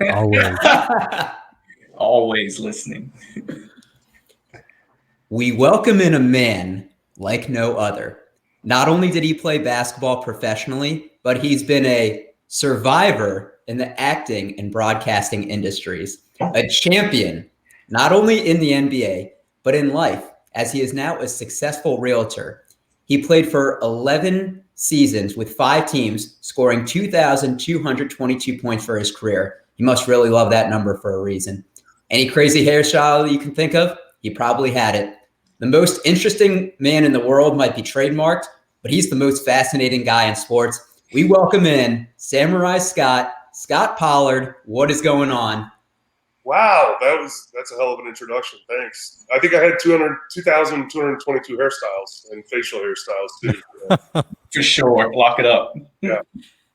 Always. Always listening. We welcome in a man like no other. Not only did he play basketball professionally, but he's been a survivor in the acting and broadcasting industries, a champion, not only in the NBA, but in life, as he is now a successful realtor. He played for 11 seasons with 5 teams, scoring 2,222 points for his career. You must really love that number for a reason. Any crazy hairstyle you can think of, he probably had it. The most interesting man in the world might be trademarked, but he's the most fascinating guy in sports. We welcome in Samurai Scot Pollard. What is going on? Wow, that's a hell of an introduction. Thanks. I think I had 2,222 hairstyles and facial hairstyles too. For sure. Lock it up. Yeah.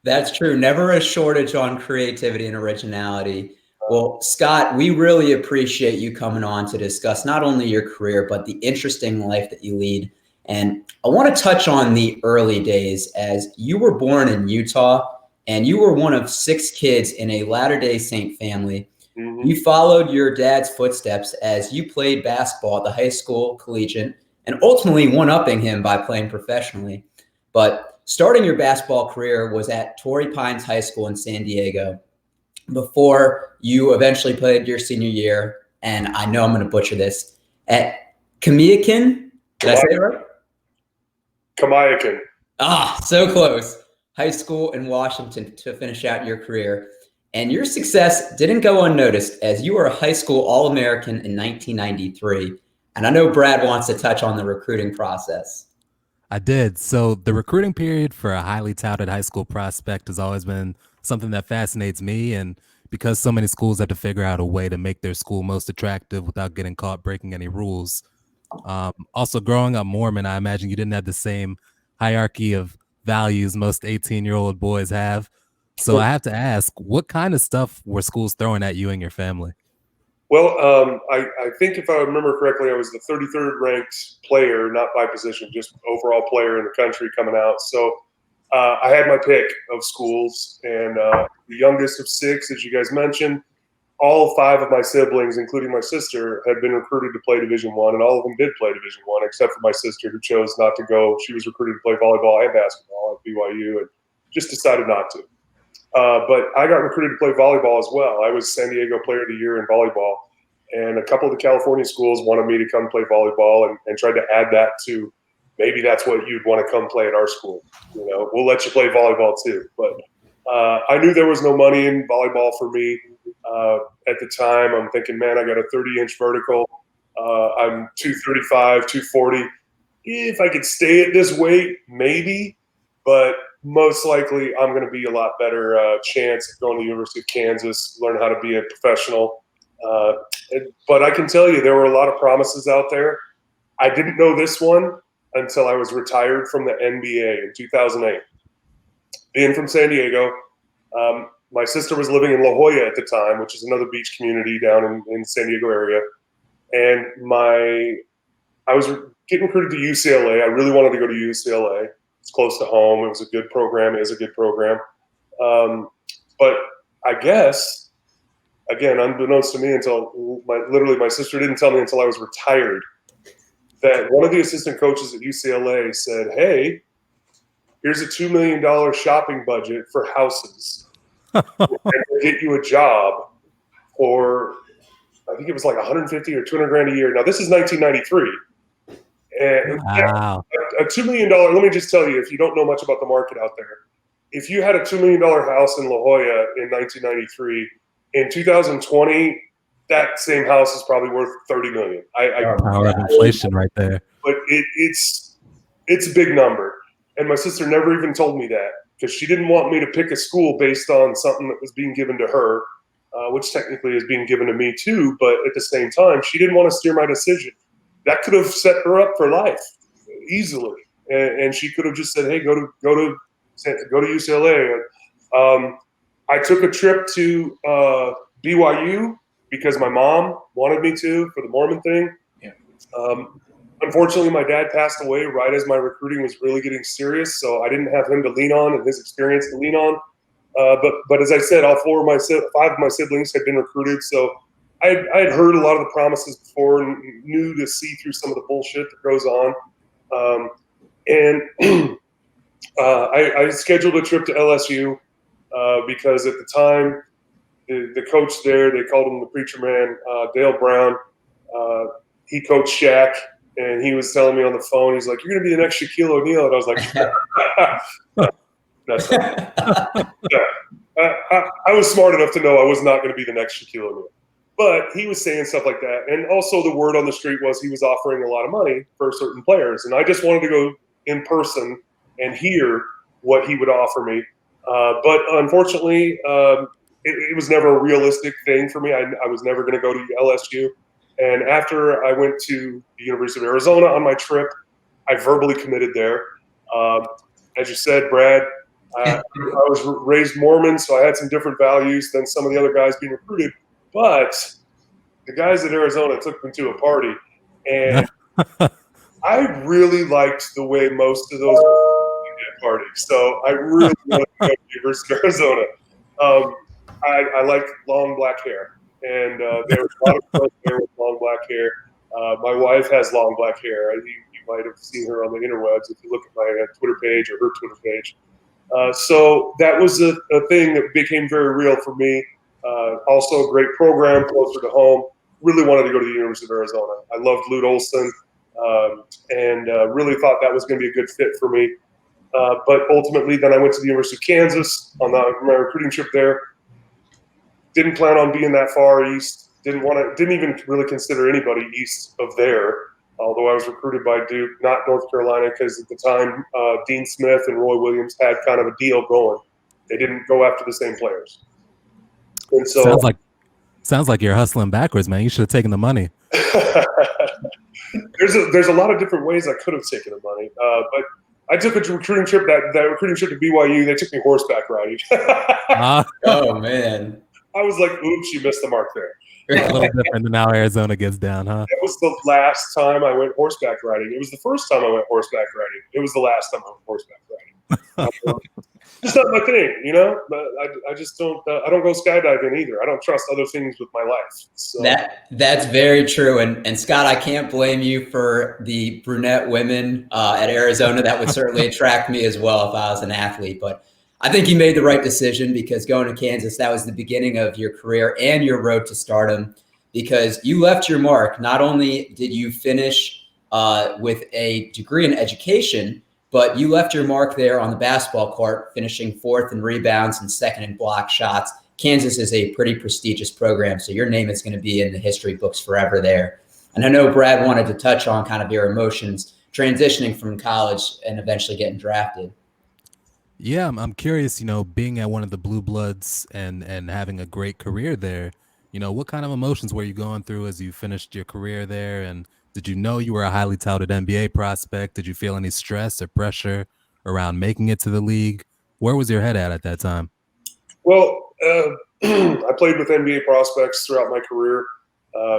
That's true. Never a shortage on creativity and originality. Well, Scott, we really appreciate you coming on to discuss not only your career, but the interesting life that you lead. And I want to touch on the early days, as you were born in Utah and you were one of 6 kids in a Latter-day Saint family. Mm-hmm. You followed your dad's footsteps as you played basketball at the high school, collegiate, and ultimately one-upping him by playing professionally. But starting your basketball career was at Torrey Pines High School in San Diego, before you eventually played your senior year, and I know I'm going to butcher this, at Kamiakin. Did I say it right? Kamiakin. Ah, so close. High school in Washington to finish out your career. And your success didn't go unnoticed, as you were a high school All-American in 1993. And I know Brad wants to touch on the recruiting process. I did. So the recruiting period for a highly touted high school prospect has always been something that fascinates me. And because so many schools have to figure out a way to make their school most attractive without getting caught breaking any rules. Also, growing up Mormon, I imagine you didn't have the same hierarchy of values most 18-year-old boys have. So I have to ask, what kind of stuff were schools throwing at you and your family? Well, I think if I remember correctly, I was the 33rd ranked player, not by position, just overall player in the country coming out. So I had my pick of schools, and the youngest of 6, as you guys mentioned, all 5 of my siblings, including my sister, had been recruited to play Division I, and all of them did play Division I, except for my sister, who chose not to go. She was recruited to play volleyball and basketball at BYU and just decided not to. But I got recruited to play volleyball as well. I was San Diego Player of the Year in volleyball, and a couple of the California schools wanted me to come play volleyball and tried to add that to, maybe that's what you'd want to come play at our school. You know, we'll let you play volleyball too. But I knew there was no money in volleyball for me at the time. I'm thinking, man, I got a 30-inch vertical. I'm 235, 240. If I could stay at this weight, maybe, but most likely I'm going to be a lot better chance of going to the University of Kansas, learn how to be a professional. But I can tell you there were a lot of promises out there. I didn't know this one until I was retired from the NBA in 2008. Being from San Diego, my sister was living in La Jolla at the time, which is another beach community down in San Diego area. And I was getting recruited to UCLA. I really wanted to go to UCLA. It's close to home. It was a good program. It is a good program. But I guess, again, unbeknownst to me, until my sister didn't tell me until I was retired, that one of the assistant coaches at UCLA said, hey, here's a $2 million shopping budget for houses. And we'll get you a job for, I think it was like 150 or 200 grand a year. Now, this is 1993. And wow. A $2 million, let me just tell you, if you don't know much about the market out there, if you had a $2 million house in La Jolla in 1993, in 2020, that same house is probably worth $30 million. Power of inflation right there. But it's a big number. And my sister never even told me that, because she didn't want me to pick a school based on something that was being given to her, which technically is being given to me too. But at the same time, she didn't want to steer my decision. That could have set her up for life easily, and she could have just said, "Hey, go to UCLA." I took a trip to BYU because my mom wanted me to for the Mormon thing. Yeah. Unfortunately, my dad passed away right as my recruiting was really getting serious, so I didn't have him to lean on and his experience to lean on. But as I said, all five of my siblings had been recruited, so I had heard a lot of the promises before and knew to see through some of the bullshit that goes on. I scheduled a trip to LSU because at the time, the coach there, they called him the preacher man, Dale Brown. He coached Shaq, and he was telling me on the phone, he's like, "You're going to be the next Shaquille O'Neal." And I was like, "That's not." Yeah. I was smart enough to know I was not going to be the next Shaquille O'Neal. But he was saying stuff like that. And also the word on the street was he was offering a lot of money for certain players. And I just wanted to go in person and hear what he would offer me. But unfortunately, it was never a realistic thing for me. I was never going to go to LSU. And after I went to the University of Arizona on my trip, I verbally committed there. As you said, Brad, I was raised Mormon, so I had some different values than some of the other guys being recruited. But the guys at Arizona took me to a party, and I really liked the way most of those at parties. So I really wanted to go to the University of Arizona. I liked long black hair, and there was a lot of girls there with long black hair. My wife has long black hair. You might have seen her on the interwebs if you look at my Twitter page or her Twitter page. So that was a thing that became very real for me. Also a great program, closer to home. Really wanted to go to the University of Arizona. I loved Lute Olson, and really thought that was going to be a good fit for me. But ultimately, then I went to the University of Kansas on my recruiting trip there. Didn't plan on being that far east. Didn't even really consider anybody east of there. Although I was recruited by Duke, not North Carolina, because at the time Dean Smith and Roy Williams had kind of a deal going. They didn't go after the same players. And so sounds like you're hustling backwards, man. You should have taken the money. There's a lot of different ways I could have taken the money, but I took a recruiting trip. That recruiting trip to BYU, they took me horseback riding. Oh man! I was like, "Oops, you missed the mark there." A little different than how Arizona gets down, huh? It was the last time I went horseback riding. It was the first time I went horseback riding. It was the last time I went horseback riding. It's not my thing, you know. But I just don't. I don't go skydiving either. I don't trust other things with my life. So. That's very true. And Scott, I can't blame you for the brunette women at Arizona. That would certainly attract me as well if I was an athlete. But I think you made the right decision, because going to Kansas, that was the beginning of your career and your road to stardom, because you left your mark. Not only did you finish with a degree in education, but you left your mark there on the basketball court, finishing 4th in rebounds and 2nd in block shots. Kansas is a pretty prestigious program, so your name is going to be in the history books forever there. And I know Brad wanted to touch on kind of your emotions transitioning from college and eventually getting drafted. Yeah, I'm curious, being at one of the Blue Bloods and having a great career there, what kind of emotions were you going through as you finished your career there? And did you know you were a highly touted NBA prospect? Did you feel any stress or pressure around making it to the league? Where was your head at that time? Well, I played with NBA prospects throughout my career,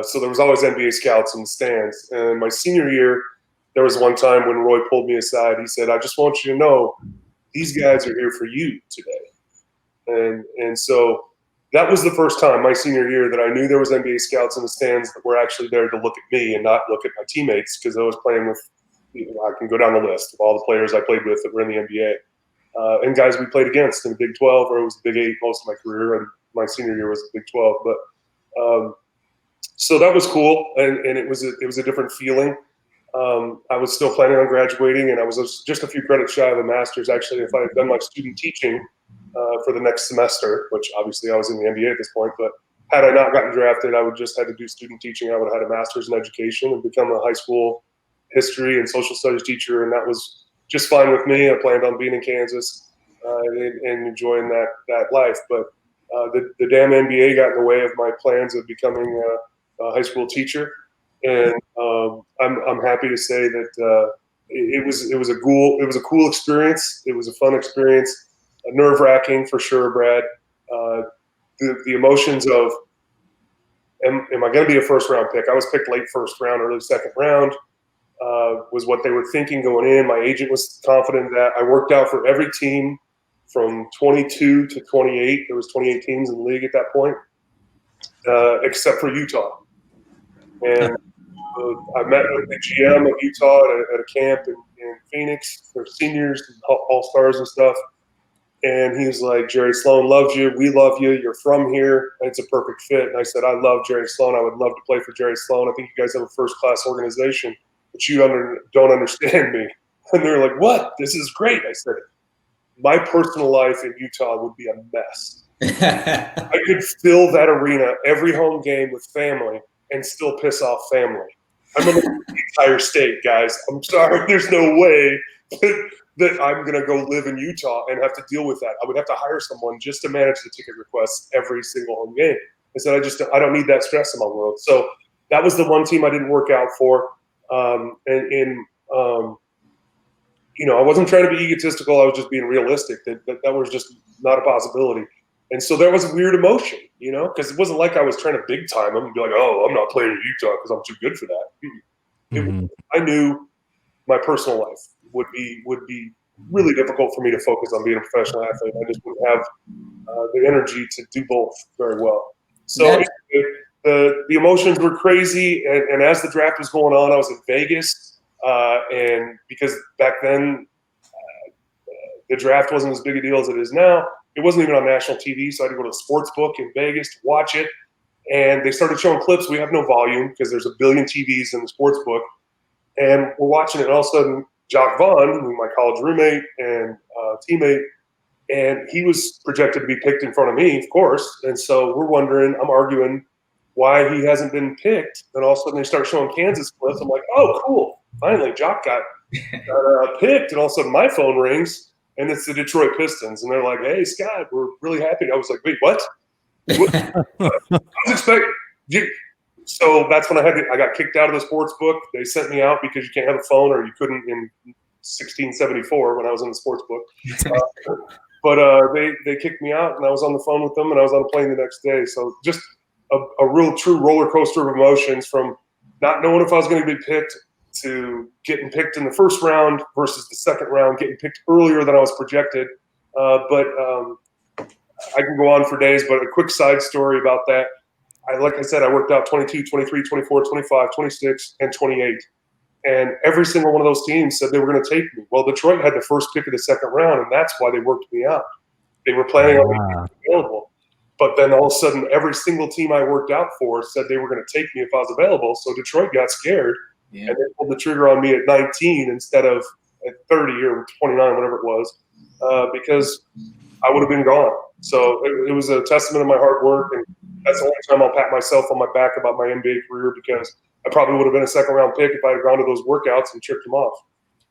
so there was always NBA scouts in the stands. And my senior year, there was one time when Roy pulled me aside. He said, "I just want you to know, these guys are here for you today." And so that was the first time my senior year that I knew there was NBA scouts in the stands that were actually there to look at me and not look at my teammates, because I was playing with, I can go down the list of all the players I played with that were in the NBA. And guys we played against in the Big 12, or it was the Big 8 most of my career, and my senior year was the Big 12. But so that was cool, and it was a different feeling. I was still planning on graduating, and I was just a few credits shy of a master's. Actually, if I had done my student teaching for the next semester, which obviously I was in the NBA at this point, but had I not gotten drafted, I would just had to do student teaching. I would have had a master's in education and become a high school history and social studies teacher, and that was just fine with me. I planned on being in Kansas and enjoying that life, but the damn NBA got in the way of my plans of becoming a high school teacher. And I'm happy to say that it was a cool experience. It was a fun experience, nerve-wracking for sure, Brad. The emotions of am I going to be a first-round pick? I was picked late first round, early second round. Was what they were thinking going in. My agent was confident that I worked out for every team from 22 to 28. There was 28 teams in the league at that point, except for Utah. And I met with the GM of Utah at a camp in Phoenix. They're seniors, all-stars and stuff. And he's like, Jerry Sloan loves you. We love you. You're from here. It's a perfect fit. And I said, I love Jerry Sloan. I would love to play for Jerry Sloan. I think you guys have a first-class organization, but you don't understand me. And they're like, what? This is great. I said, my personal life in Utah would be a mess. I could fill that arena every home game with family and still piss off family. I'm in the entire state, guys. I'm sorry. There's no way that I'm going to go live in Utah and have to deal with that. I would have to hire someone just to manage the ticket requests every single home game. I said, I don't need that stress in my world. So that was the one team I didn't work out for. I wasn't trying to be egotistical. I was just being realistic. That was just not a possibility. And so there was a weird emotion, because it wasn't like I was trying to big time them and be like, oh, I'm not playing in Utah because I'm too good for that. I knew my personal life would be really difficult for me to focus on being a professional athlete. I just wouldn't have the energy to do both very well. So the emotions were crazy. And as the draft was going on, I was in Vegas. And because back then the draft wasn't as big a deal as it is now, it wasn't even on national TV, so I had to go to the sports book in Vegas to watch it. And they started showing clips. We have no volume because there's a billion TVs in the sports book. And we're watching it, and all of a sudden, Jock Vaughn, who my college roommate and teammate, and he was projected to be picked in front of me, of course. And so I'm arguing why he hasn't been picked. And all of a sudden, they start showing Kansas clips. I'm like, oh, cool. Finally, Jock got picked. And all of a sudden, my phone rings. And it's the Detroit Pistons. And they're like, hey, Scott, we're really happy. I was like, wait, what? I was expecting. So that's when I got kicked out of the sports book. They sent me out because you can't have a phone, or you couldn't in 1674 when I was in the sports book. But they kicked me out, and I was on the phone with them, and I was on a plane the next day. So just a real true roller coaster of emotions, from not knowing if I was going to be picked to getting picked in the first round versus the second round, getting picked earlier than I was projected. But I can go on for days, but a quick side story about that. Like I said, I worked out 22, 23, 24, 25, 26, and 28. And every single one of those teams said they were going to take me. Well, Detroit had the first pick of the second round, and that's why they worked me out. They were planning on being available. But then all of a sudden, every single team I worked out for said they were going to take me if I was available. So Detroit got scared. Yeah. And they pulled the trigger on me at 19 instead of at 30 or 29, whatever it was, because I would have been gone. So it was a testament of my hard work, and that's the only time I'll pat myself on my back about my NBA career, because I probably would have been a second-round pick if I had gone to those workouts and tripped them off.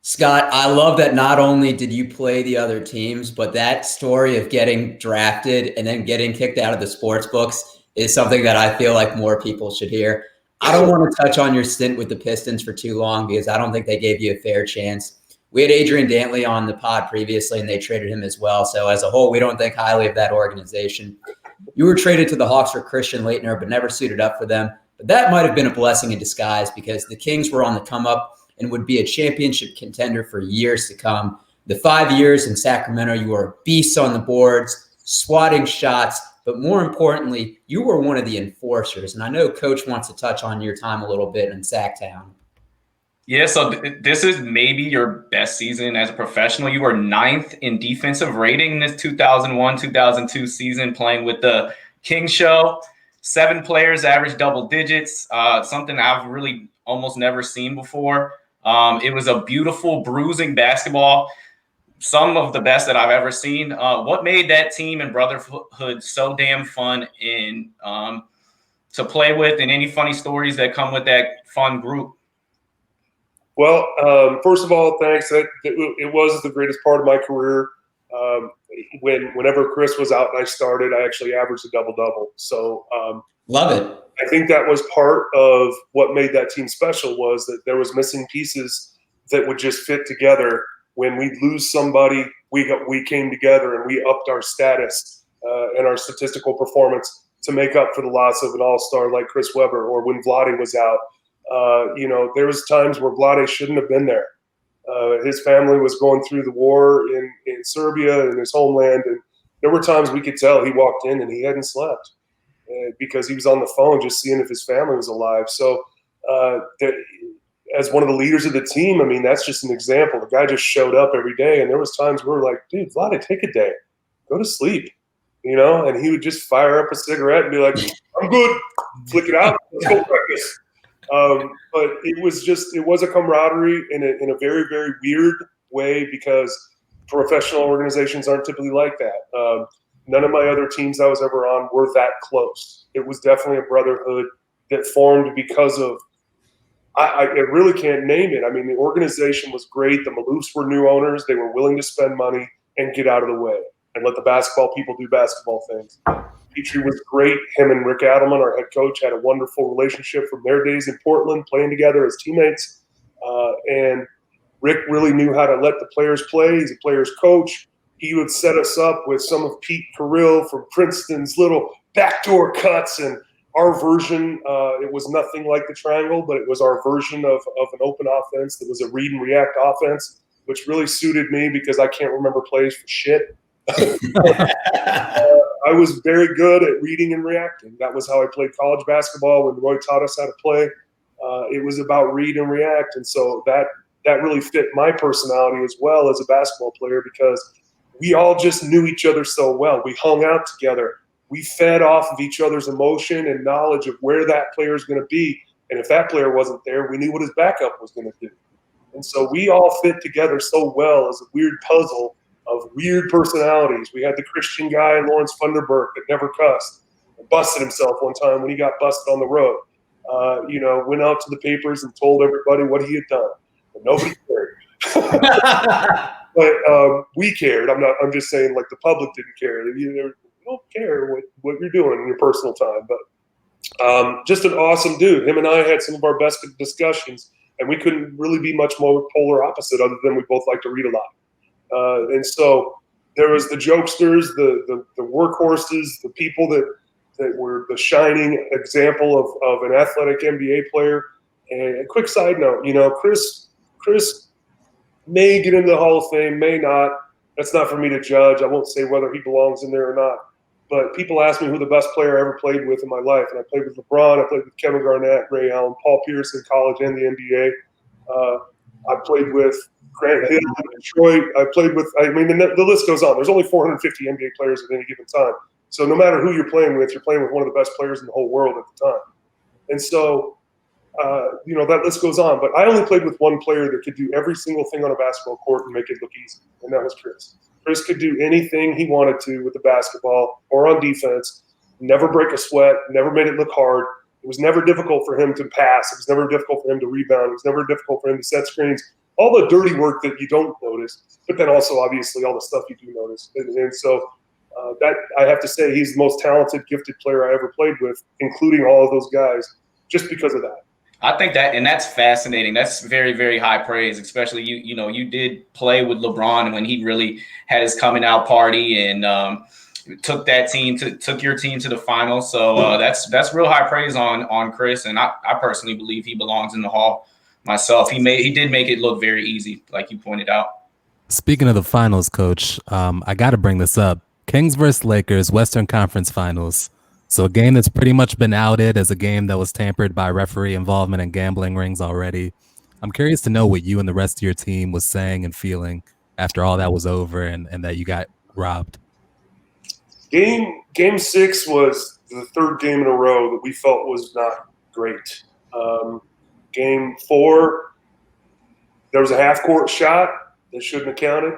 Scott, I love that not only did you play the other teams, but that story of getting drafted and then getting kicked out of the sports books is something that I feel like more people should hear. I don't want to touch on your stint with the Pistons for too long, because I don't think they gave you a fair chance. We had Adrian Dantley on the pod previously, and they traded him as well. So as a whole, we don't think highly of that organization. You were traded to the Hawks for Christian Laettner, but never suited up for them. But that might have been a blessing in disguise, because the Kings were on the come up and would be a championship contender for years to come. The 5 years in Sacramento, you were a beast on the boards, swatting shots. But more importantly, you were one of the enforcers. And I know Coach wants to touch on your time a little bit in Sacktown. Yeah, so this is maybe your best season as a professional. You were 9th in defensive rating this 2001-2002 season, playing with the King Show. 7 players averaged double digits, something I've really almost never seen before. It was a beautiful, bruising basketball. Some of the best that I've ever seen. What made that team and brotherhood so damn fun to play with, and any funny stories that come with that fun group? Well, first of all, thanks. It was the greatest part of my career. Whenever Chris was out and I started, I actually averaged a double-double. So love it. I think that was part of what made that team special, was that there was missing pieces that would just fit together. When we'd lose somebody, we came together and we upped our status and our statistical performance to make up for the loss of an all-star like Chris Webber, or when Vlade was out. There was times where Vlade shouldn't have been there. His family was going through the war in Serbia, in his homeland, and there were times we could tell he walked in and he hadn't slept because he was on the phone just seeing if his family was alive. So as one of the leaders of the team, I mean, that's just an example. The guy just showed up every day, and there was times we were like, dude, Vlade, take a day. Go to sleep, and he would just fire up a cigarette and be like, I'm good, flick it out, let's go practice. But it was a camaraderie in a very, very weird way because professional organizations aren't typically like that. None of my other teams I was ever on were that close. It was definitely a brotherhood that formed because of, I really can't name it. I mean, the organization was great. The Malice were new owners. They were willing to spend money and get out of the way and let the basketball people do basketball things. Petrie was great. Him and Rick Adelman, our head coach, had a wonderful relationship from their days in Portland, playing together as teammates. And Rick really knew how to let the players play. He's a player's coach. He would set us up with some of Pete Carrill from Princeton's little backdoor cuts, and our version, it was nothing like the triangle, but it was our version of an open offense that was a read and react offense, which really suited me because I can't remember plays for shit. I was very good at reading and reacting. That was how I played college basketball when Roy taught us how to play. It was about read and react, and so that really fit my personality as well as a basketball player because we all just knew each other so well. We hung out together. We fed off of each other's emotion and knowledge of where that player is going to be, and if that player wasn't there, we knew what his backup was going to do. And so we all fit together so well as a weird puzzle of weird personalities. We had the Christian guy, Lawrence Funderburk, that never cussed, and busted himself one time when he got busted on the road. Went out to the papers and told everybody what he had done, but nobody cared. But we cared. I'm just saying, like, the public didn't care. You don't care what you're doing in your personal time. But just an awesome dude. Him and I had some of our best discussions, and we couldn't really be much more polar opposite, other than we both like to read a lot. And so there was the jokesters, the workhorses, the people that were the shining example of an athletic NBA player. And a quick side note, Chris may get into the Hall of Fame, may not. That's not for me to judge. I won't say whether he belongs in there or not. But people ask me who the best player I ever played with in my life. And I played with LeBron. I played with Kevin Garnett, Ray Allen, Paul Pierce in college and the NBA. I played with Grant Hill in Detroit. The list goes on. There's only 450 NBA players at any given time. So no matter who you're playing with one of the best players in the whole world at the time. And so, that list goes on. But I only played with one player that could do every single thing on a basketball court and make it look easy, and that was Chris. Chris could do anything he wanted to with the basketball or on defense, never break a sweat, never made it look hard. It was never difficult for him to pass. It was never difficult for him to rebound. It was never difficult for him to set screens. All the dirty work that you don't notice, but then also obviously all the stuff you do notice. And so that I have to say he's the most talented, gifted player I ever played with, including all of those guys, just because of that. I think that's fascinating. That's very, very high praise, especially you did play with LeBron when he really had his coming out party and took your team to the final. So that's real high praise on Chris. And I personally believe he belongs in the Hall myself. He did make it look very easy, like you pointed out. Speaking of the finals, Coach, I got to bring this up. Kings versus Lakers, Western Conference Finals. So a game that's pretty much been outed as a game that was tampered by referee involvement and gambling rings already. I'm curious to know what you and the rest of your team was saying and feeling after all that was over and that you got robbed. Game 6 was the third game in a row that we felt was not great. Game 4, there was a half-court shot that shouldn't have counted.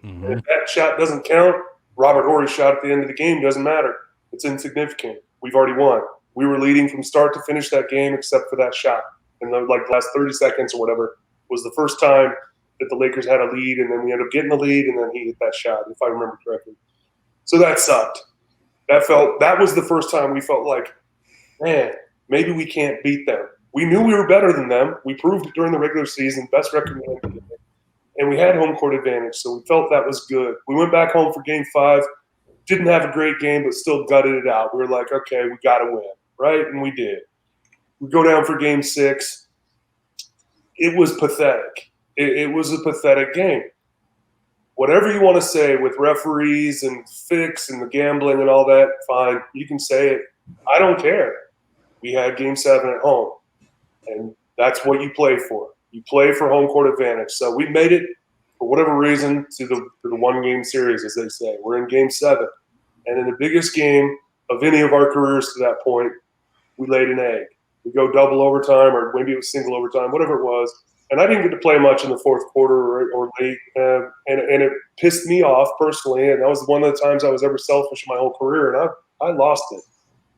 Mm-hmm. And if that shot doesn't count, Robert Horry's shot at the end of the game doesn't matter. It's insignificant. We've already won. We were leading from start to finish that game except for that shot. And the last 30 seconds or whatever was the first time that the Lakers had a lead, and then we ended up getting the lead, and then he hit that shot, if I remember correctly. So that sucked. That was the first time we felt like, man, maybe we can't beat them. We knew we were better than them. We proved it during the regular season, best record in the NBA. And we had home court advantage, so we felt that was good. We went back home for Game 5. Didn't have a great game, but still gutted it out. We were like, okay, we got to win, right? And we did. We go down for Game 6. It was pathetic. It was a pathetic game. Whatever you want to say with referees and fix and the gambling and all that, fine. You can say it. I don't care. We had Game 7 at home, and that's what you play for. You play for home court advantage. So we made it, for whatever reason, to the one-game series, as they say. We're in Game 7. And in the biggest game of any of our careers to that point, we laid an egg. We go double overtime, or maybe it was single overtime, whatever it was. And I didn't get to play much in the fourth quarter or late, and it pissed me off personally. And that was one of the times I was ever selfish in my whole career, and I lost it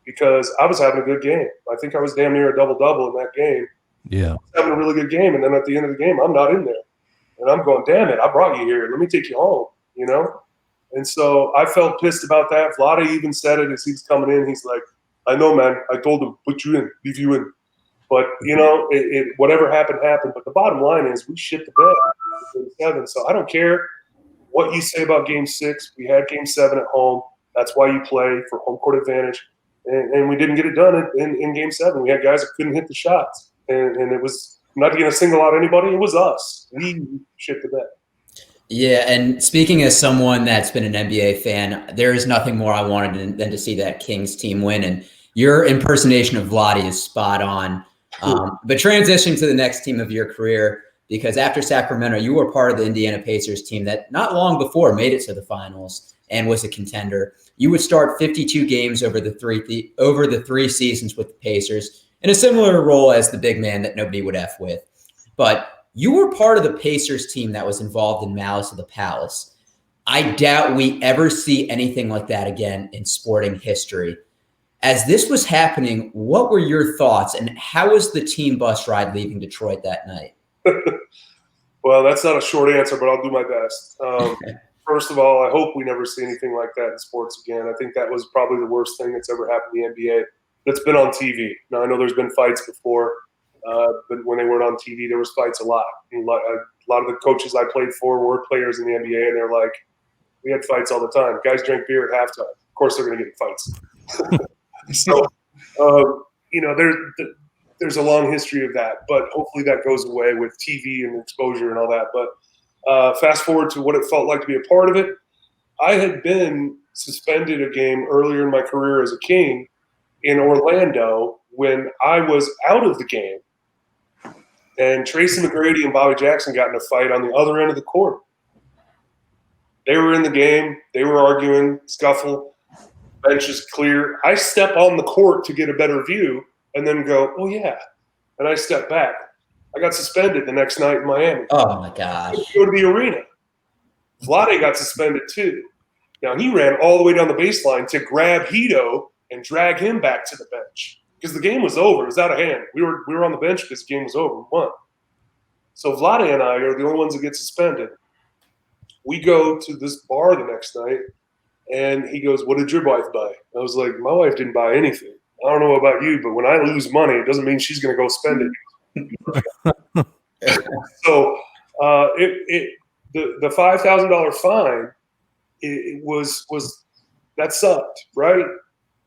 because I was having a good game. I think I was damn near a double-double in that game. Yeah. I was having a really good game, and then at the end of the game, I'm not in there. And I'm going, damn it, I brought you here. Let me take you home, you know? And so I felt pissed about that. Vlade even said it as he was coming in. He's like, I know, man. I told him, put you in, leave you in. But, you know, whatever happened, happened. But the bottom line is we shit the bed in Game 7. So I don't care what you say about Game 6. We had Game 7 at home. That's why you play for home court advantage. And we didn't get it done in Game 7. We had guys that couldn't hit the shots. And it was not going to single out anybody. It was us. We shit the bed. Yeah, and speaking as someone that's been an NBA fan, there is nothing more I wanted than to see that Kings team win. And your impersonation of Vlade is spot on. But transitioning to the next team of your career, because after Sacramento, you were part of the Indiana Pacers team that not long before made it to the finals and was a contender. You would start 52 games over the three seasons with the Pacers in a similar role as the big man that nobody would F with. But you were part of the Pacers team that was involved in Malice of the Palace. I doubt we ever see anything like that again in sporting history. As this was happening, what were your thoughts, and how was the team bus ride leaving Detroit that night? Well, that's not a short answer, but I'll do my best. First of all, I hope we never see anything like that in sports again. I think that was probably the worst thing that's ever happened in the NBA that's been on TV. Now, I know there's been fights before, but when they weren't on TV, there was fights a lot. A lot of the coaches I played for were players in the NBA, and they're like, we had fights all the time. Guys drank beer at halftime. Of course they're going to get in fights. So, you know, there's a long history of that, but hopefully that goes away with TV and exposure and all that. But fast forward to what it felt like to be a part of it. I had been suspended a game earlier in my career as a King in Orlando when I was out of the game, and Tracy McGrady and Bobby Jackson got in a fight on the other end of the court. They were in the game. They were arguing, scuffle. Bench is clear. I step on the court to get a better view and then go, oh, yeah. And I step back. I got suspended the next night in Miami. Oh, my gosh. Go to the arena. Vlade got suspended too. Now, he ran all the way down the baseline to grab Hito and drag him back to the bench because the game was over. It was out of hand. We were on the bench because the game was over. We won. So Vlade and I are the only ones that get suspended. We go to this bar the next night. And he goes, what did your wife buy? I was like, my wife didn't buy anything. I don't know about you, but when I lose money, it doesn't mean she's going to go spend it. So the $5,000 fine, it was that sucked, right?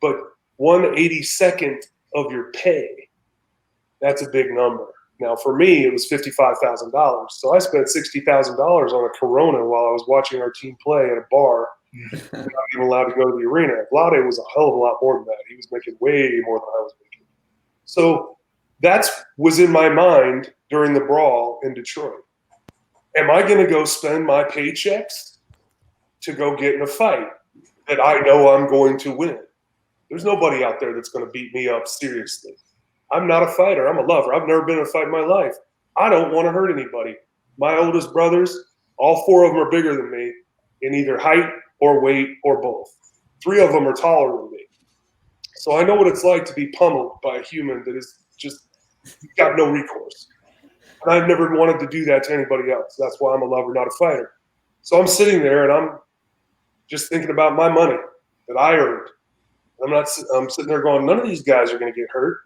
But 1/82nd of your pay, that's a big number. Now, for me, it was $55,000. So I spent $60,000 on a Corona while I was watching our team play at a bar. Not even allowed to go to the arena. Vlade was a hell of a lot more than that. He was making way more than I was making. So that was in my mind during the brawl in Detroit. Am I going to go spend my paychecks to go get in a fight that I know I'm going to win? There's nobody out there that's going to beat me up seriously. I'm not a fighter. I'm a lover. I've never been in a fight in my life. I don't want to hurt anybody. My oldest brothers, all four of them are bigger than me in either height or weight or both. Three of them are taller than me. So I know what it's like to be pummeled by a human that is just got no recourse. And I've never wanted to do that to anybody else. That's why I'm a lover, not a fighter. So I'm sitting there and I'm just thinking about my money that I earned. I'm sitting there going, none of these guys are going to get hurt.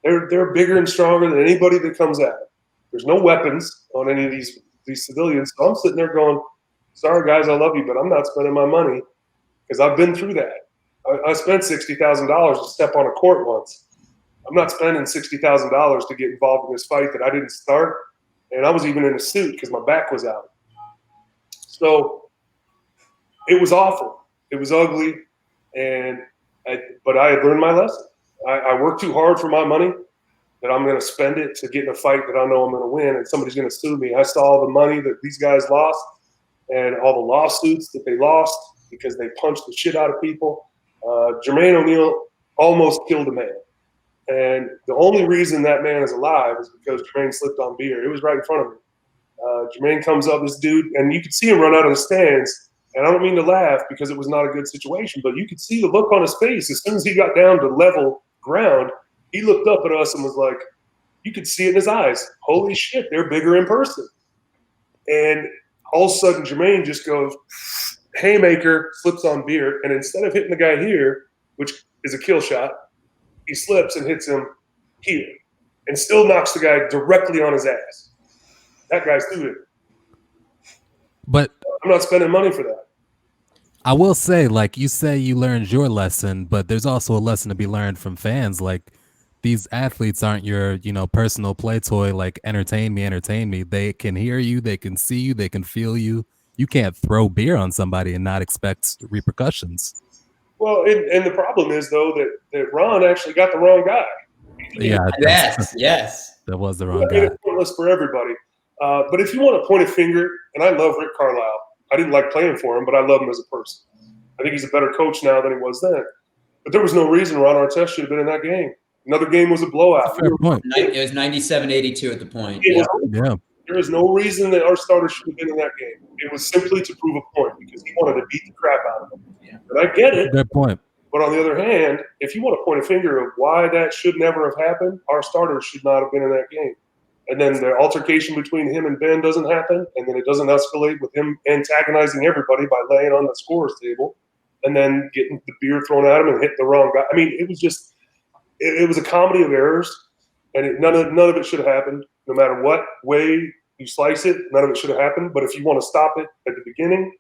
They're bigger and stronger than anybody that comes at them. There's no weapons on any of these civilians. So I'm sitting there going, sorry, guys, I love you, but I'm not spending my money because I've been through that. I spent $60,000 to step on a court once. I'm not spending $60,000 to get involved in this fight that I didn't start And I was even in a suit because my back was out. So it was awful. It was ugly. But I had learned my lesson. I worked too hard for my money, that I'm going to spend it to get in a fight that I know I'm going to win, and somebody's going to sue me. I saw all the money that these guys lost and all the lawsuits that they lost because they punched the shit out of people. Jermaine O'Neal almost killed a man. And the only reason that man is alive is because Jermaine slipped on beer. It was right in front of me. Jermaine comes up, this dude, and you could see him run out of the stands. And I don't mean to laugh because it was not a good situation, but you could see the look on his face. As soon as he got down to level ground, he looked up at us and was like, you could see it in his eyes. Holy shit, they're bigger in person. And all of a sudden, Jermaine just goes, haymaker, slips on beer. And instead of hitting the guy here, which is a kill shot, he slips and hits him here and still knocks the guy directly on his ass. That guy's doing it. But I'm not spending money for that. I will say, like you say, you learned your lesson, but there's also a lesson to be learned from fans. Like, these athletes aren't your, personal play toy. Like, entertain me. They can hear you, they can see you, they can feel you. You can't throw beer on somebody and not expect repercussions. Well, and the problem is though that Ron actually got the wrong guy. Yeah. Yes. That was the wrong guy. It's pointless for everybody. But if you want to point a finger, and I love Rick Carlisle. I didn't like playing for him, but I love him as a person. I think he's a better coach now than he was then. But there was no reason Ron Artest should have been in that game. Another game was a blowout. Fair point. It was 97-82 at the point. Yeah. There is no reason that our starter should have been in that game. It was simply to prove a point because he wanted to beat the crap out of him. Yeah. And I get it. Good point. But on the other hand, if you want to point a finger of why that should never have happened, our starters should not have been in that game. And then the altercation between him and Ben doesn't happen, and then it doesn't escalate with him antagonizing everybody by laying on the scorer's table and then getting the beer thrown at him and hitting the wrong guy. I mean, it was just – it was a comedy of errors, and none of it should have happened. No matter what way you slice it, none of it should have happened. But if you want to stop it at the beginning,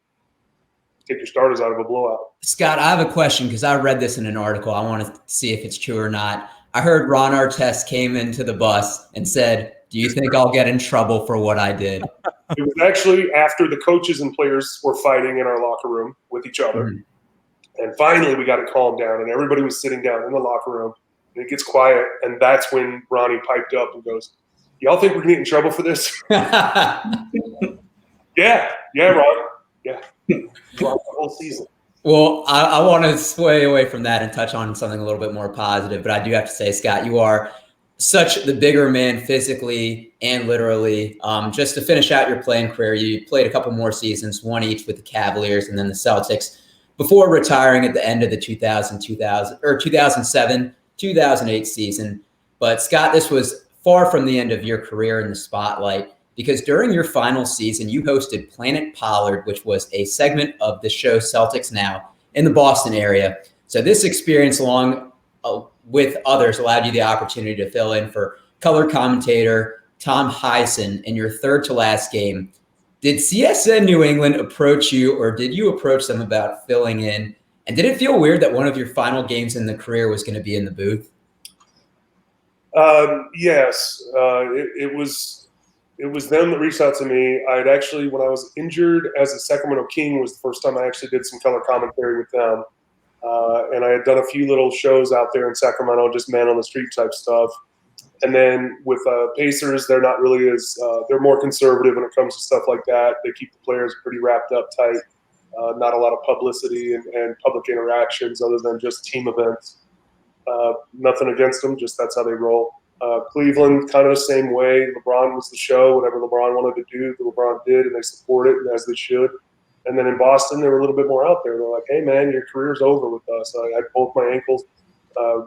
take your starters out of a blowout. Scott, I have a question because I read this in an article. I want to see if it's true or not. I heard Ron Artest came into the bus and said, "Do you think I'll get in trouble for what I did?" It was actually after the coaches and players were fighting in our locker room with each other. Mm-hmm. And finally we got it calmed down, and everybody was sitting down in the locker room. And it gets quiet, and that's when Ronnie piped up and goes, "Y'all think we're going to get in trouble for this?" Yeah, Ron. Yeah. The whole season. Well, I want to sway away from that and touch on something a little bit more positive. But I do have to say, Scott, you are such the bigger man physically and literally. Just to finish out your playing career, you played a couple more seasons, one each with the Cavaliers and then the Celtics, before retiring at the end of the 2007, 2008 season. But Scott, this was far from the end of your career in the spotlight, because during your final season, you hosted Planet Pollard, which was a segment of the show Celtics Now in the Boston area. So this experience, along with others, allowed you the opportunity to fill in for color commentator Tom Heisen in your third to last game. Did CSN New England approach you, or did you approach them about filling in? And did it feel weird that one of your final games in the career was going to be in the booth? Yes, it was them that reached out to me. I had actually, when I was injured as a Sacramento King, was the first time I actually did some color commentary with them. And I had done a few little shows out there in Sacramento, just man on the street type stuff. And then with Pacers, they're not really as they're more conservative when it comes to stuff like that. They keep the players pretty wrapped up tight. Not a lot of publicity and public interactions other than just team events. Nothing against them, just that's how they roll. Cleveland, kind of the same way. LeBron was the show. Whatever LeBron wanted to do, LeBron did, and they support it, as they should. And then in Boston, they were a little bit more out there. They're like, "Hey, man, your career's over with us." I had both my ankles. I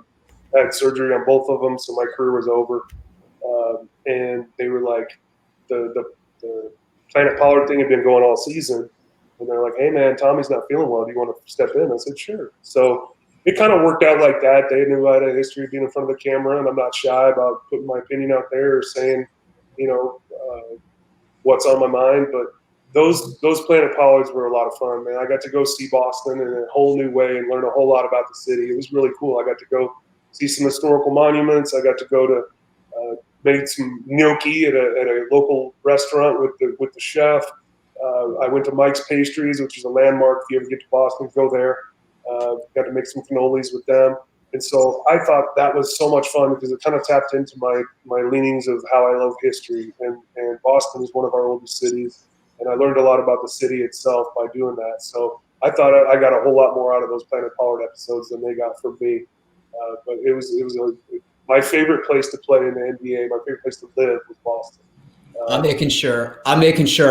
had surgery on both of them, so my career was over. And they were like, the Planet Pollard thing had been going all season. And they're like, "Hey, man, Tommy's not feeling well. Do you want to step in?" I said, "Sure." So it kind of worked out like that. They knew I had a history of being in front of the camera, and I'm not shy about putting my opinion out there or saying, what's on my mind. But those Planet Pollards were a lot of fun, man. I got to go see Boston in a whole new way and learn a whole lot about the city. It was really cool. I got to go see some historical monuments. I got to go to made some gnocchi at a local restaurant with the chef. I went to Mike's Pastries, which is a landmark. If you ever get to Boston, go there. Got to make some cannolis with them. And so I thought that was so much fun because it kind of tapped into my leanings of how I love history. And Boston is one of our oldest cities. And I learned a lot about the city itself by doing that. So I thought I got a whole lot more out of those Planet Pollard episodes than they got from me. But it was my favorite place to play in the NBA. My favorite place to live was Boston. I'm making sure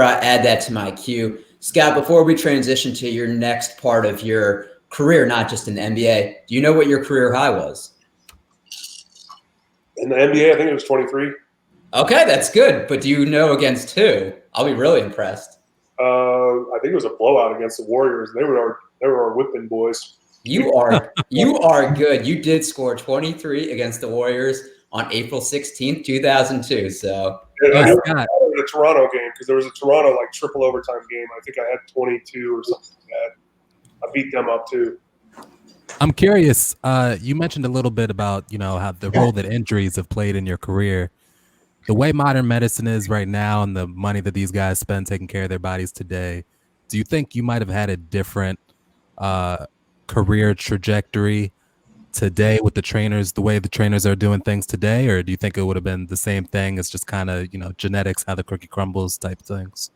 I add that to my queue. Scott, before we transition to your next part of your career, not just in the NBA, do you know what your career high was? In the NBA, I think it was 23. Okay, that's good. But do you know against who? I'll be really impressed. I think it was a blowout against the Warriors. They were our whipping boys. You are good. You did score 23 against the Warriors on April 16th, 2002. So I knew the Toronto game because there was a Toronto triple overtime game. I think I had 22 or something like that. I beat them up too. I'm curious. You mentioned a little bit about how the role that injuries have played in your career. The way modern medicine is right now and the money that these guys spend taking care of their bodies today, do you think you might have had a different career trajectory today with the way the trainers are doing things today? Or do you think it would have been the same thing? It's just kind of, genetics, how the cookie crumbles type things?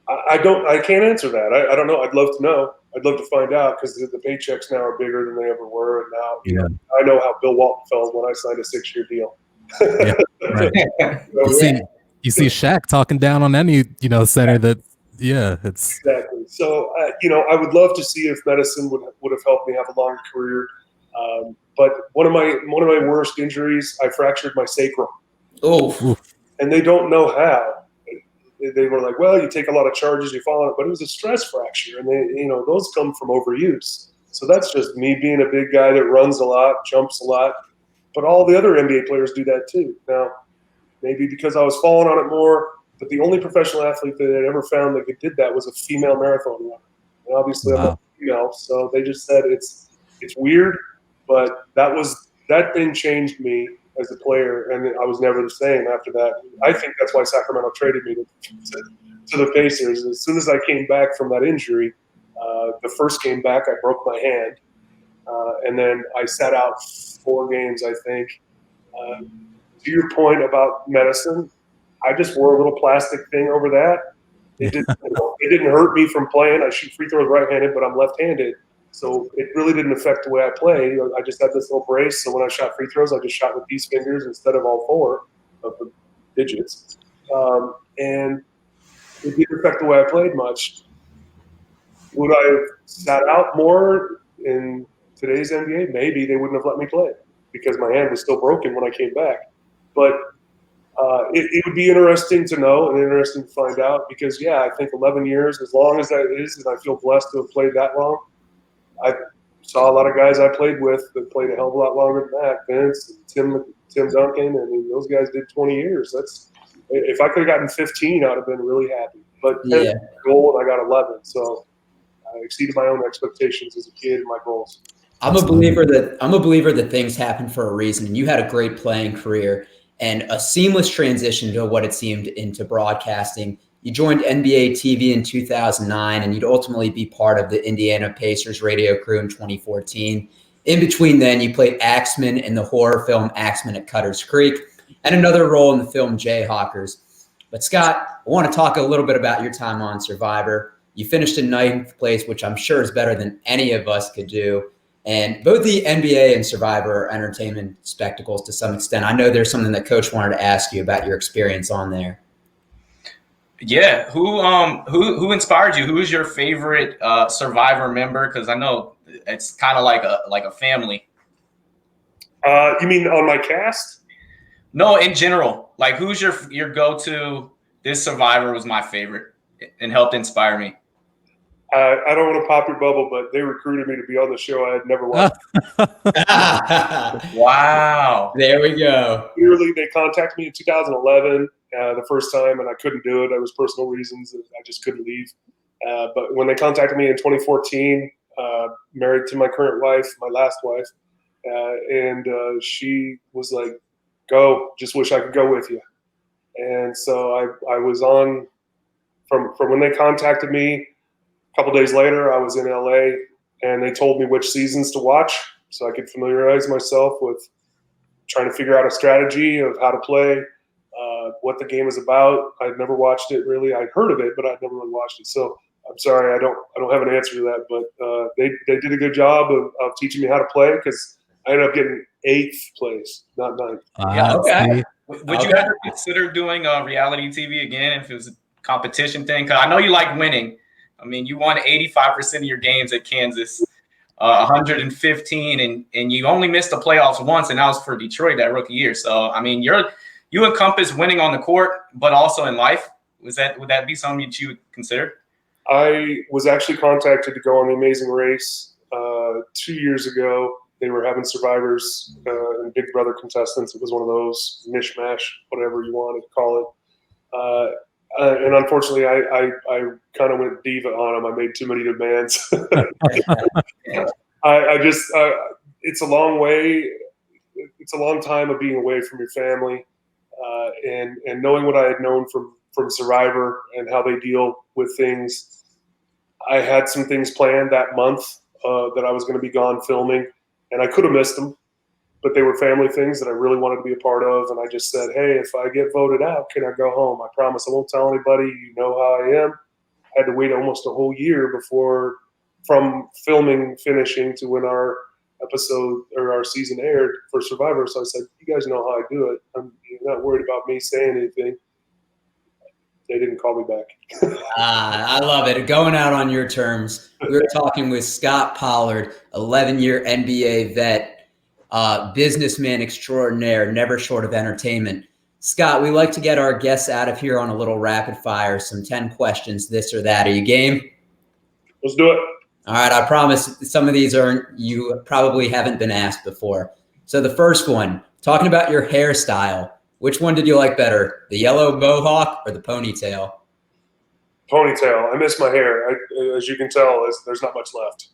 I can't answer that. I don't know. I'd love to know. I'd love to find out because the paychecks now are bigger than they ever were. And now, I know how Bill Walton felt when I signed a 6-year deal. Yeah, right. You see Shaq talking down on any center that it's exactly. So I would love to see if medicine would have helped me have a longer career. But one of my worst injuries, I fractured my sacrum. Oh, and they don't know how. They were like, well, you take a lot of charges, you fall on it, but it was a stress fracture, and those come from overuse. So that's just me being a big guy that runs a lot, jumps a lot. But all the other NBA players do that too. Now, maybe because I was falling on it more, but the only professional athlete that had ever found that did that was a female marathon runner. And obviously, I'm not female, so they just said it's weird. But that thing changed me as a player, and I was never the same after that. I think that's why Sacramento traded me to the Pacers. As soon as I came back from that injury, the first game back, I broke my hand. And then I sat out 4 games, I think. To your point about medicine, I just wore a little plastic thing over that. It didn't hurt me from playing. I shoot free throws right-handed, but I'm left-handed. So it really didn't affect the way I play. I just had this little brace. So when I shot free throws, I just shot with these fingers instead of all 4 of the digits. And it didn't affect the way I played much. Would I have sat out more in today's NBA? Maybe they wouldn't have let me play because my hand was still broken when I came back. But it would be interesting to know and interesting to find out because, I think 11 years, as long as that is, and I feel blessed to have played that long. I saw a lot of guys I played with that played a hell of a lot longer than that. Vince, and Tim Duncan, those guys did 20 years. If I could have gotten 15, I'd have been really happy. But 10 was my goal, and I got 11. So I exceeded my own expectations as a kid and my goals. I'm a believer that things happen for a reason. And you had a great playing career and a seamless transition to what it seemed into broadcasting. You joined NBA TV in 2009, and you'd ultimately be part of the Indiana Pacers radio crew in 2014. In between then, you played Axeman in the horror film Axeman at Cutter's Creek, and another role in the film Jayhawkers. But Scott, I want to talk a little bit about your time on Survivor. You finished in 9th place, which I'm sure is better than any of us could do. And both the NBA and Survivor are entertainment spectacles to some extent. I know there's something that Coach wanted to ask you about your experience on there. Yeah, who inspired you? Who is your favorite Survivor member? Because I know it's kind of like a family. You mean on my cast? No, in general. Like, who's your go-to? This Survivor was my favorite and helped inspire me. I don't want to pop your bubble, but they recruited me to be on the show I had never watched. Wow. There we go. Literally, they contacted me in 2011 the first time, and I couldn't do it. There was personal reasons. I just couldn't leave. But when they contacted me in 2014, married to my current wife, my last wife, and she was like, Go. Just wish I could go with you. And so I was on from when they contacted me. A couple days later, I was in LA, and they told me which seasons to watch so I could familiarize myself with trying to figure out a strategy of how to play, what the game is about. I'd never watched it really. I'd heard of it, but I'd never really watched it. So I'm sorry, I don't have an answer to that. But they did a good job of teaching me how to play, because I ended up getting 8th place, not 9th. Yeah, okay. Would you ever consider doing reality TV again if it was a competition thing? Because I know you like winning. I mean, you won 85% of your games at Kansas, 115, and you only missed the playoffs once, and that was for Detroit that rookie year. So, I mean, you encompass winning on the court, but also in life. Would that be something that you would consider? I was actually contacted to go on The Amazing Race 2 years ago. They were having survivors and Big Brother contestants. It was one of those mishmash, whatever you want to call it. And unfortunately, I kind of went diva on them. I made too many demands. It's a long way. It's a long time of being away from your family, and knowing what I had known from Survivor and how they deal with things. I had some things planned that month that I was going to be gone filming, and I could have missed them, but they were family things that I really wanted to be a part of. And I just said, hey, if I get voted out, can I go home? I promise I won't tell anybody. You know how I am. I had to wait almost a whole year from filming finishing to when our episode or our season aired for Survivor. So I said, you guys know how I do it. You're not worried about me saying anything. They didn't call me back. I love it. Going out on your terms. We're talking with Scot Pollard, 11-year NBA vet, businessman extraordinaire, never short of entertainment. Scott, we like to get our guests out of here on a little rapid fire, some 10 questions, this or that. Are you game? Let's do it. All right. I promise some of these you probably haven't been asked before. So the first one, talking about your hairstyle. Which one did you like better, the yellow mohawk or the ponytail? Ponytail. I miss my hair. As you can tell, there's not much left.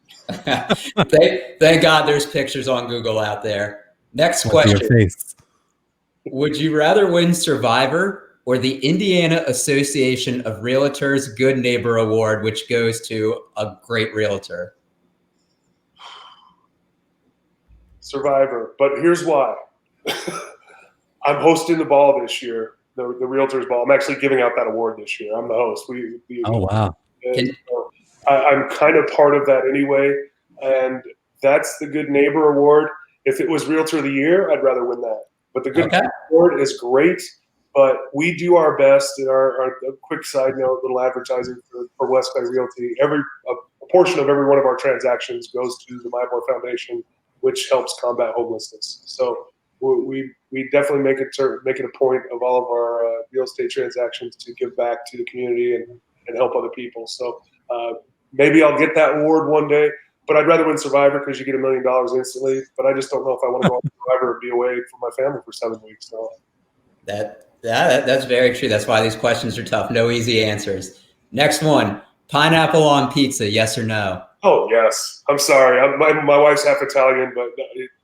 Thank God there's pictures on Google out there. Next question. Would you rather win Survivor or the Indiana Association of Realtors Good Neighbor Award, which goes to a great realtor? Survivor. But here's why. I'm hosting the ball this year, the Realtors Ball. I'm actually giving out that award this year. I'm the host. Oh, wow. So I'm kind of part of that anyway, and that's the Good Neighbor Award. If it was Realtor of the Year, I'd rather win that. But the Good Neighbor Award is great, but we do our best. And our quick side note, little advertising for West Bay Realty. A portion of every one of our transactions goes to the My Boy Foundation, which helps combat homelessness. So we definitely make it a point of all of our real estate transactions to give back to the community and help other people. So maybe I'll get that award one day, but I'd rather win Survivor because you get $1 million instantly. But I just don't know if I want to go on Survivor and be away from my family for 7 weeks. So that's very true. That's why these questions are tough. No easy answers. Next one, pineapple on pizza, yes or no? Oh, yes. I'm sorry. My wife's half Italian, but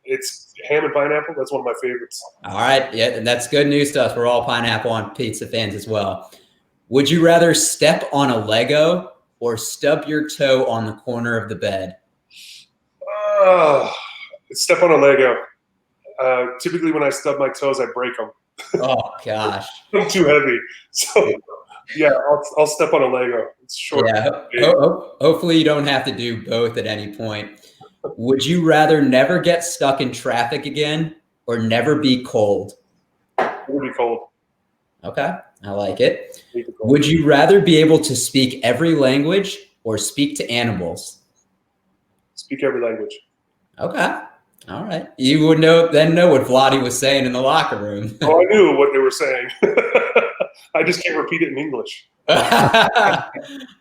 it's ham and pineapple. That's one of my favorites. All right. Yeah, and that's good news to us. We're all pineapple on pizza fans as well. Would you rather step on a Lego or stub your toe on the corner of the bed? Step on a Lego. Typically, when I stub my toes, I break them. Oh, gosh. I'm too heavy. So, yeah, I'll step on a Lego. It's short. Yeah. Hopefully, you don't have to do both at any point. Would you rather never get stuck in traffic again or never be cold? Never be cold. Okay, I like it. Would you rather be able to speak every language or speak to animals? Speak every language. Okay, all right. You would know what Vladdy was saying in the locker room. Oh, I knew what they were saying. I just can't repeat it in English. I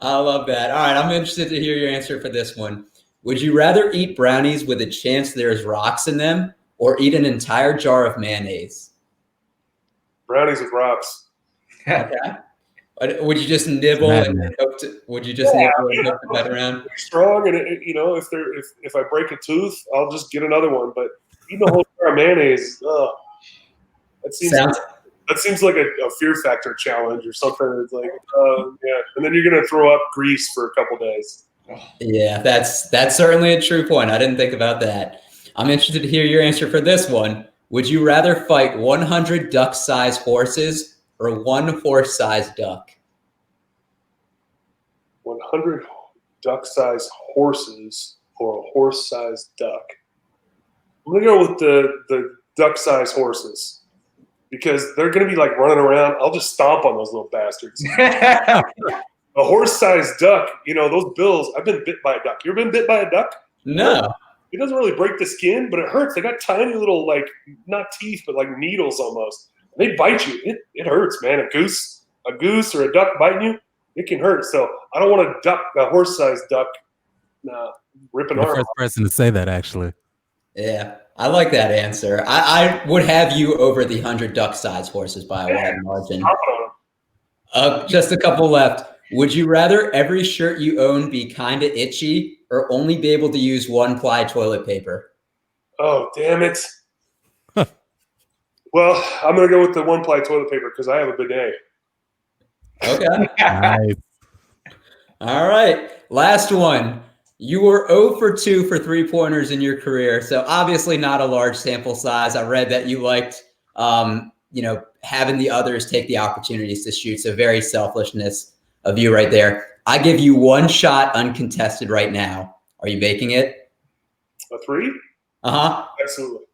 love that. All right, I'm interested to hear your answer for this one. Would you rather eat brownies with a chance there's rocks in them or eat an entire jar of mayonnaise? Brownies with rocks. Okay. Would you just nibble and hope to? Would you just nibble and hope to bite around? Strong, and if I break a tooth, I'll just get another one. But eating a whole jar of mayonnaise, That seems Sounds that seems like a Fear Factor challenge or something. It's like, yeah, and then you're gonna throw up grease for a couple days. Yeah, that's certainly a true point. I didn't think about that. I'm interested to hear your answer for this one. Would you rather fight 100 duck-sized horses or one horse-sized duck? 100 duck-sized horses or a horse-sized duck. I'm gonna go with the duck-sized horses because they're gonna be like running around. I'll just stomp on those little bastards. A horse-sized duck, those bills. I've been bit by a duck. You ever been bit by a duck? No. It doesn't really break the skin, but it hurts. They got tiny little, like, not teeth, but like needles almost. They bite you. It hurts, man. A goose or a duck biting you, it can hurt. So I don't want a horse-sized duck ripping You're the arm first off. person to say that, actually. Yeah, I like that answer. I would have you over the 100 duck-sized horses by a wide margin. Stomp on 'em. Just a couple left. Would you rather every shirt you own be kind of itchy or only be able to use one-ply toilet paper? Oh, damn it. Well, I'm going to go with the one-ply toilet paper because I have a bidet. Okay. Nice. All right. Last one. You were 0 for 2 for three-pointers in your career, so obviously not a large sample size. I read that you liked, having the others take the opportunities to shoot, so very selfishness of you right there. I give you one shot uncontested right now. Are you making it? A 3? Uh-huh. Absolutely.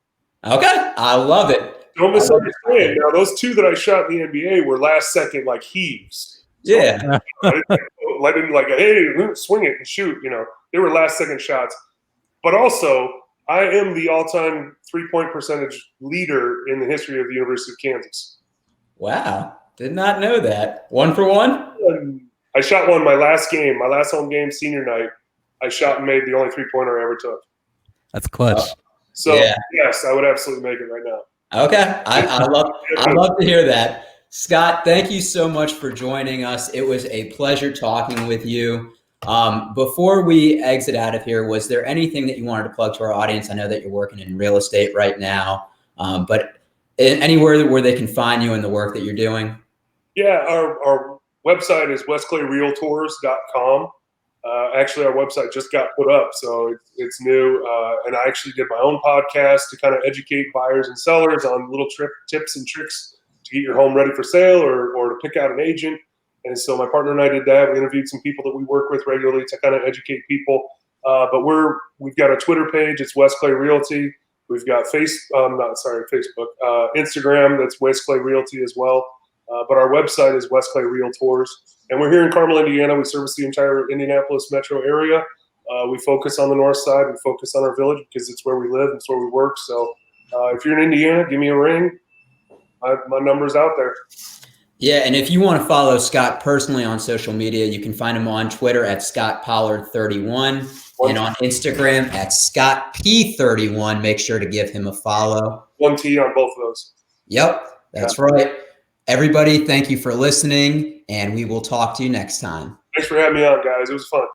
Okay. I love it. Don't misunderstand. Now, those 2 that I shot in the NBA were last-second, like, heaves. So Yeah. I didn't like, hey, swing it and shoot. They were last-second shots. But also, I am the all-time three-point percentage leader in the history of the University of Kansas. Wow. Did not know that. 1 for 1? I shot one my last home game, senior night. I shot and made the only three-pointer I ever took. That's clutch. So, Yeah. yes, I would absolutely make it right now. Okay. I love to hear that. Scott, thank you so much for joining us. It was a pleasure talking with you. Before we exit out of here, was there anything that you wanted to plug to our audience? I know that you're working in real estate right now, but anywhere where they can find you and the work that you're doing? Yeah, our website is westclayrealtors.com. Actually, our website just got put up, so it's new. And I actually did my own podcast to kind of educate buyers and sellers on little tips and tricks to get your home ready for sale or to pick out an agent. And so my partner and I did that. We interviewed some people that we work with regularly to kind of educate people. But we've got a Twitter page. It's West Clay Realty. We've got Facebook. Instagram. That's West Clay Realty as well. But our website is West Clay Realtors. And we're here in Carmel, Indiana. We service the entire Indianapolis metro area. We focus on the north side. We focus on our village because it's where we live. It's where we work. So if you're in Indiana, give me a ring. My number's out there. Yeah, and if you want to follow Scott personally on social media, you can find him on Twitter at Scot Pollard 31 and on Instagram at Scott P31. Make sure to give him a follow. 1 T on both of those. Yep, that's right. Everybody, thank you for listening, and we will talk to you next time. Thanks for having me on, guys. It was fun.